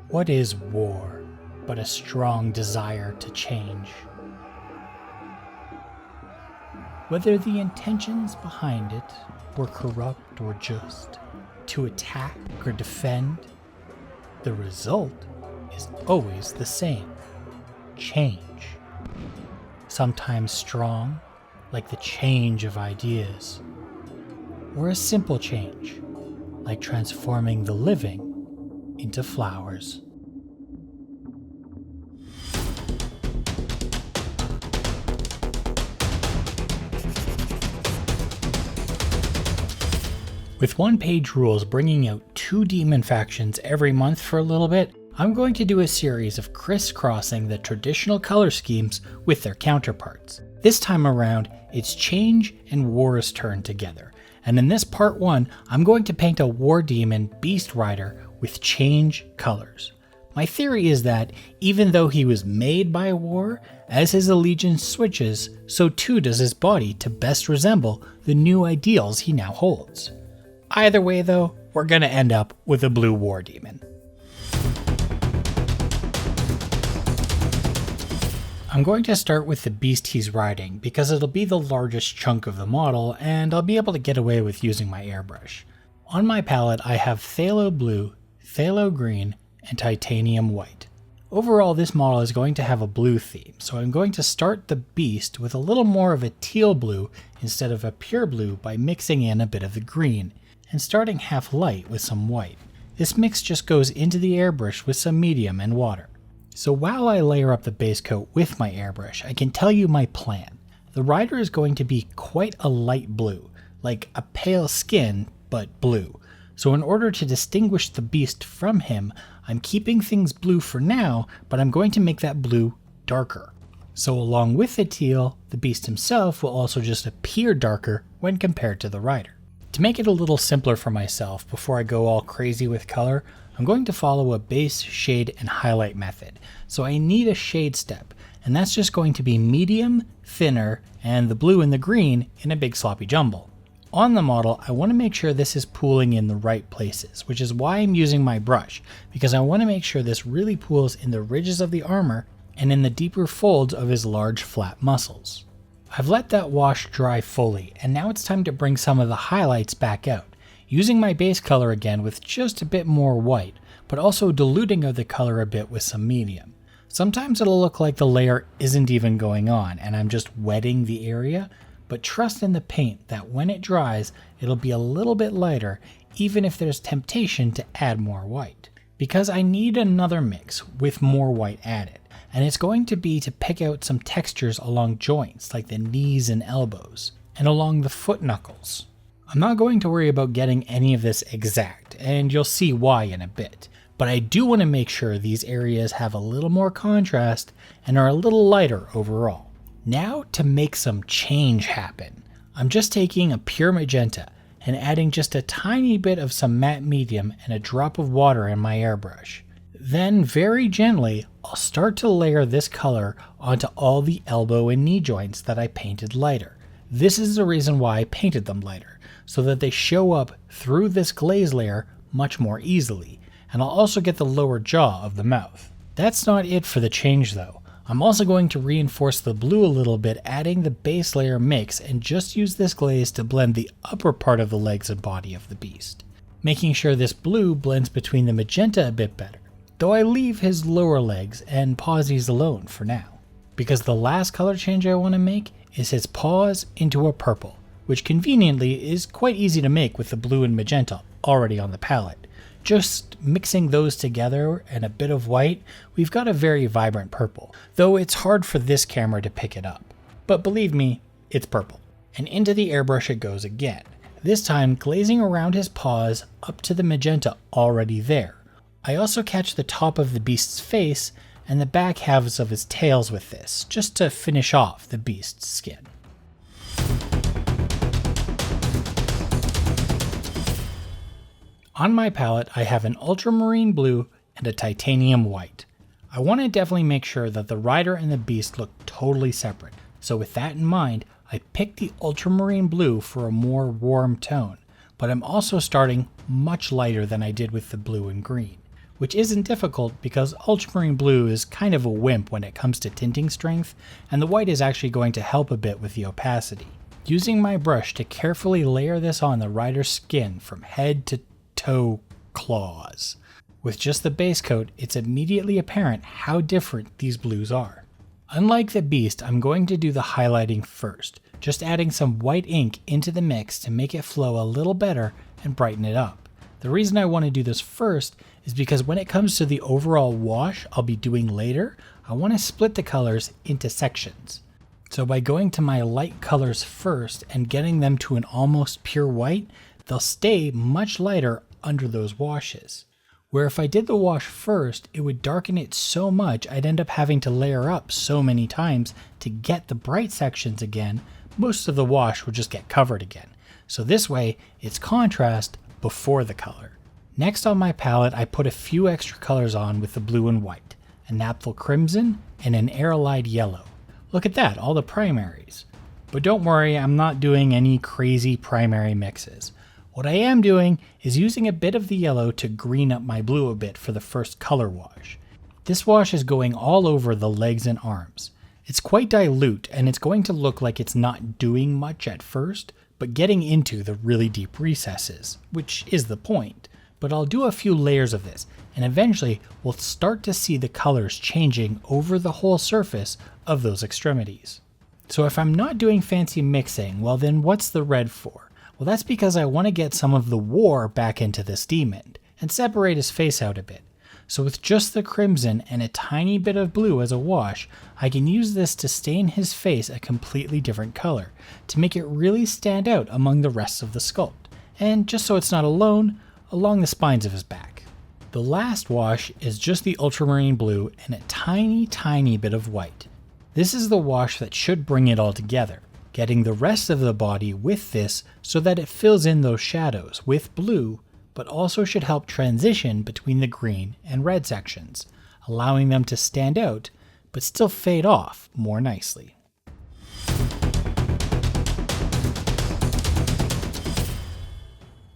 What is war but a strong desire to change? Whether the intentions behind it were corrupt or just, to attack or defend, the result is always the same: change. Sometimes strong, like the change of ideas, or a simple change, like transforming the living into flowers. With one-page rules bringing out 2 demon factions every month for a little bit, I'm going to do a series of crisscrossing the traditional color schemes with their counterparts. This time around, it's change and war's turn together, and in this part 1, I'm going to paint a war demon beast rider with change colors. My theory is that, even though he was made by war, as his allegiance switches, so too does his body to best resemble the new ideals he now holds. Either way though, we're going to end up with a blue war demon. I'm going to start with the beast he's riding because it'll be the largest chunk of the model and I'll be able to get away with using my airbrush. On my palette I have phthalo blue, phthalo green, and titanium white. Overall this model is going to have a blue theme, so I'm going to start the beast with a little more of a teal blue instead of a pure blue by mixing in a bit of the green, and starting half light with some white. This mix just goes into the airbrush with some medium and water. So while I layer up the base coat with my airbrush, I can tell you my plan. The rider is going to be quite a light blue, like a pale skin, but blue. So in order to distinguish the beast from him, I'm keeping things blue for now, but I'm going to make that blue darker. So along with the teal, the beast himself will also just appear darker when compared to the rider. To make it a little simpler for myself before I go all crazy with color, I'm going to follow a base, shade, and highlight method. So I need a shade step, and that's just going to be medium, thinner, and the blue and the green in a big sloppy jumble. On the model, I want to make sure this is pooling in the right places, which is why I'm using my brush, because I want to make sure this really pools in the ridges of the armor and in the deeper folds of his large flat muscles. I've let that wash dry fully, and now it's time to bring some of the highlights back out, using my base color again with just a bit more white, but also diluting of the color a bit with some medium. Sometimes it'll look like the layer isn't even going on and I'm just wetting the area, but trust in the paint that when it dries, it'll be a little bit lighter, even if there's temptation to add more white. Because I need another mix with more white added, and it's going to be to pick out some textures along joints like the knees and elbows, and along the foot knuckles. I'm not going to worry about getting any of this exact, and you'll see why in a bit, but I do want to make sure these areas have a little more contrast and are a little lighter overall. Now to make some change happen, I'm just taking a pure magenta and adding just a tiny bit of some matte medium and a drop of water in my airbrush. Then very gently, I'll start to layer this color onto all the elbow and knee joints that I painted lighter. This is the reason why I painted them lighter, so that they show up through this glaze layer much more easily, and I'll also get the lower jaw of the mouth. That's not it for the change though. I'm also going to reinforce the blue a little bit, adding the base layer mix, and just use this glaze to blend the upper part of the legs and body of the beast, making sure this blue blends between the magenta a bit better, though I leave his lower legs and pawsies alone for now, because the last color change I want to make is his paws into a purple, which conveniently is quite easy to make with the blue and magenta already on the palette. Just mixing those together and a bit of white, we've got a very vibrant purple, though it's hard for this camera to pick it up. But believe me, it's purple. And into the airbrush it goes again, this time glazing around his paws up to the magenta already there. I also catch the top of the beast's face and the back halves of his tails with this, just to finish off the beast's skin. On my palette, I have an ultramarine blue and a titanium white. I want to definitely make sure that the rider and the beast look totally separate, so with that in mind, I picked the ultramarine blue for a more warm tone, but I'm also starting much lighter than I did with the blue and green. which isn't difficult because ultramarine blue is kind of a wimp when it comes to tinting strength, and the white is actually going to help a bit with the opacity. Using my brush to carefully layer this on the rider's skin from head to toe claws. With just the base coat, it's immediately apparent how different these blues are. Unlike the beast, I'm going to do the highlighting first, just adding some white ink into the mix to make it flow a little better and brighten it up. The reason I want to do this first is because when it comes to the overall wash I'll be doing later, I want to split the colors into sections. So by going to my light colors first and getting them to an almost pure white, they'll stay much lighter under those washes. Where if I did the wash first, it would darken it so much I'd end up having to layer up so many times to get the bright sections again, most of the wash would just get covered again. So this way, it's contrast before the color. Next on my palette, I put a few extra colors on with the blue and white, a naphtha crimson and an aerolite yellow. Look at that, all the primaries. But don't worry, I'm not doing any crazy primary mixes. What I am doing is using a bit of the yellow to green up my blue a bit for the first color wash. This wash is going all over the legs and arms. It's quite dilute and it's going to look like it's not doing much at first, but getting into the really deep recesses, which is the point. But I'll do a few layers of this, and eventually we'll start to see the colors changing over the whole surface of those extremities. So if I'm not doing fancy mixing, well then what's the red for? Well, that's because I want to get some of the war back into this demon, and separate his face out a bit. So with just the crimson and a tiny bit of blue as a wash, I can use this to stain his face a completely different color, to make it really stand out among the rest of the sculpt, and just so it's not alone, along the spines of his back. The last wash is just the ultramarine blue and a tiny bit of white. This is the wash that should bring it all together, getting the rest of the body with this so that it fills in those shadows with blue, but also should help transition between the green and red sections, allowing them to stand out, but still fade off more nicely.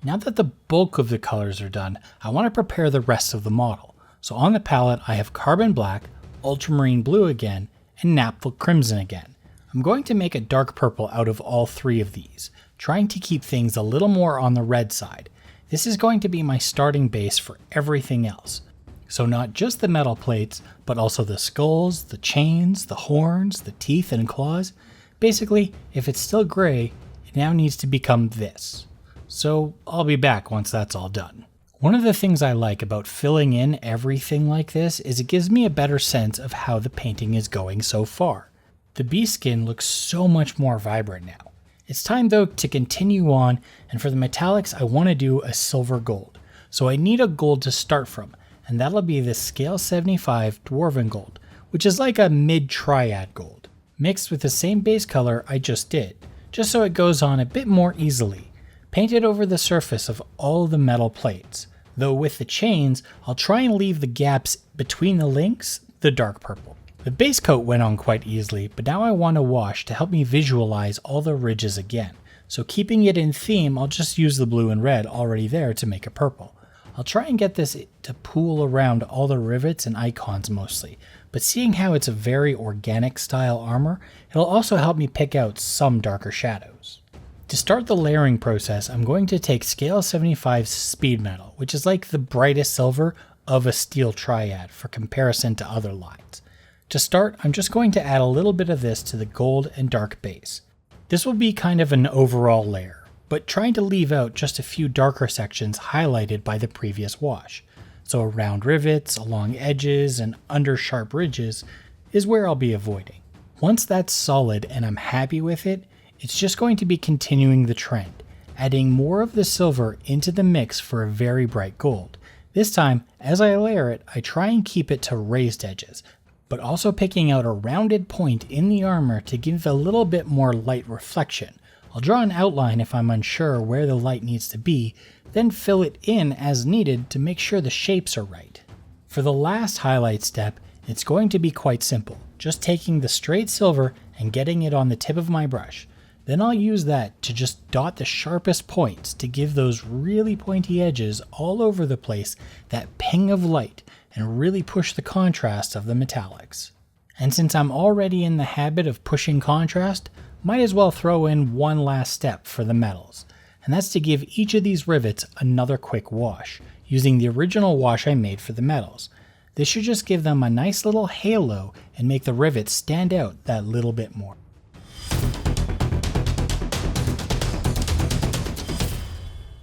Now that the bulk of the colors are done, I want to prepare the rest of the model. So on the palette, I have carbon black, ultramarine blue again, and naphtha crimson again. I'm going to make a dark purple out of all three of these, trying to keep things a little more on the red side. This is going to be my starting base for everything else. So not just the metal plates, but also the skulls, the chains, the horns, the teeth and claws. Basically, if it's still gray, it now needs to become this. So I'll be back once that's all done. One of the things I like about filling in everything like this is it gives me a better sense of how the painting is going so far. The beast skin looks so much more vibrant now. It's time though to continue on, and for the metallics I want to do a silver gold. So I need a gold to start from, and that'll be the scale 75 dwarven gold, which is like a mid-triad gold, mixed with the same base color I just did, just so it goes on a bit more easily. Painted over the surface of all the metal plates, though with the chains I'll try and leave the gaps between the links the dark purple. The base coat went on quite easily, but now I want a wash to help me visualize all the ridges again. So keeping it in theme, I'll just use the blue and red already there to make a purple. I'll try and get this to pool around all the rivets and icons mostly, but seeing how it's a very organic style armor, it'll also help me pick out some darker shadows. To start the layering process, I'm going to take scale 75's speed metal, which is like the brightest silver of a steel triad for comparison to other lines. To start, I'm just going to add a little bit of this to the gold and dark base. This will be kind of an overall layer, but trying to leave out just a few darker sections highlighted by the previous wash. So around rivets, along edges, and under sharp ridges is where I'll be avoiding. Once that's solid and I'm happy with it, it's just going to be continuing the trend, adding more of the silver into the mix for a very bright gold. This time, as I layer it, I try and keep it to raised edges, but also picking out a rounded point in the armor to give a little bit more light reflection. I'll draw an outline if I'm unsure where the light needs to be, then fill it in as needed to make sure the shapes are right. For the last highlight step, it's going to be quite simple, just taking the straight silver and getting it on the tip of my brush. Then I'll use that to just dot the sharpest points to give those really pointy edges all over the place that ping of light and really push the contrast of the metallics. And since I'm already in the habit of pushing contrast, might as well throw in one last step for the metals, and that's to give each of these rivets another quick wash, using the original wash I made for the metals. This should just give them a nice little halo and make the rivets stand out that little bit more.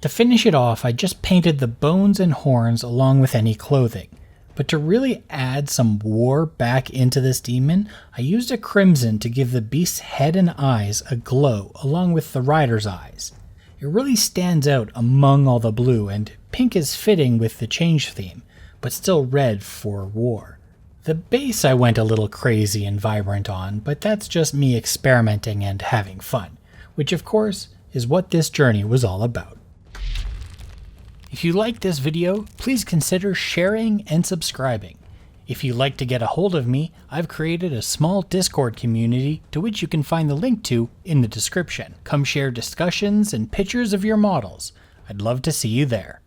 To finish it off, I just painted the bones and horns along with any clothing. But to really add some war back into this demon, I used a crimson to give the beast's head and eyes a glow along with the rider's eyes. It really stands out among all the blue, and pink is fitting with the change theme, but still red for war. The base I went a little crazy and vibrant on, but that's just me experimenting and having fun, which of course is what this journey was all about. If you liked this video, please consider sharing and subscribing. If you'd like to get a hold of me, I've created a small Discord community to which you can find the link to in the description. Come share discussions and pictures of your models. I'd love to see you there.